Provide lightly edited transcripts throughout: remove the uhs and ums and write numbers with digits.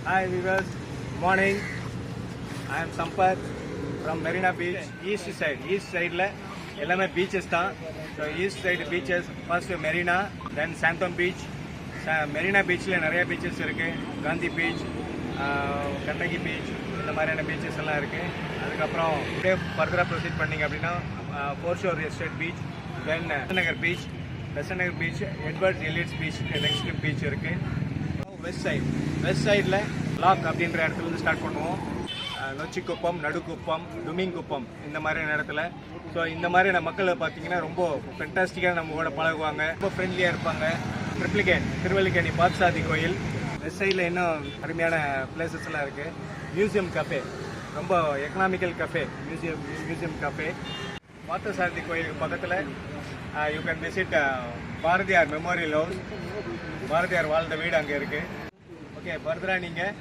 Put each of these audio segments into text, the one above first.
Hi viewers, morning. I am Sampath from Marina Beach, east side. East side la ellame beaches தான். So east side beaches, first Marina, then Santham Beach. Marina Beach la நிறைய beaches இருக்கு. Gandhi beach, Gandaki beach, இந்த மாதிரியான beaches எல்லாம் இருக்கு. அதுக்கப்புறம் அப்படியே ஃபர்தரா ப்ரொசீட் பண்ணீங்க அப்படின்னா foreshore estate beach, then Besant Nagar beach, Edwards Elliots beach next beach இருக்கு. வெஸ்ட் சைடில் லாக் அப்படின்ற இடத்துல இருந்து ஸ்டார்ட் பண்ணுவோம். நொச்சிக்குப்பம், நடுக்குப்பம், டுமிங்குப்பம் இந்த மாதிரியான இடத்துல. ஸோ இந்த மாதிரியான மக்களை பார்த்தீங்கன்னா ரொம்ப ஃபென்டாஸ்டிக்காக நம்மளோட பழகுவாங்க, ரொம்ப ஃப்ரெண்ட்லியாக இருப்பாங்க. திருவல்லிக்கேணி பார்த்தசாரதி கோயில். வெஸ்ட் சைடில் இன்னும் அருமையான பிளேசஸ் எல்லாம் இருக்குது. மியூசியம் கஃபே, ரொம்ப economical cafe, museum cafe. Parthasarathy கோயிலுக்கு பக்கத்தில் you can visit Bharathiyar memorial house. Bharathiyar வாழ்ந்த வீடு அங்கே இருக்குது. ஓகே, ஃபர்தராக நீங்கள்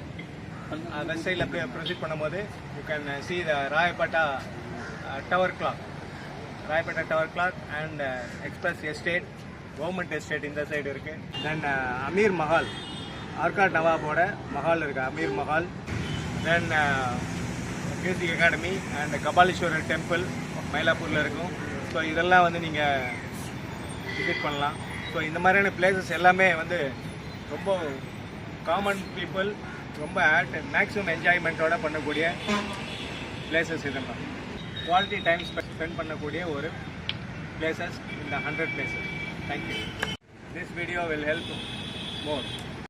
வெஸ்ட் சைடில் ப்ரொசீட் பண்ணும்போது you can see the Royapettah tower clock and express estate, government estate இந்த சைடு இருக்குது. தென் அமீர் மஹால், ஆர்காட் நவாபோட மஹால் இருக்குது, Amir Mahal. Then music academy and Kapaleeshwarar temple மயிலாப்பூரில் இருக்கும். ஸோ இதெல்லாம் வந்து நீங்கள் விசிட் பண்ணலாம். ஸோ இந்த மாதிரியான பிளேசஸ் எல்லாமே வந்து ரொம்ப காமன் பீப்புள் ரொம்ப மேக்ஸிமம் என்ஜாய்மெண்ட்டோட பண்ணக்கூடிய பிளேசஸ். இதெல்லாம் குவாலிட்டி டைம் ஸ்பெண்ட் பண்ணக்கூடிய ஒரு பிளேசஸ் இந்த 100 places. Thank you. This video will help more.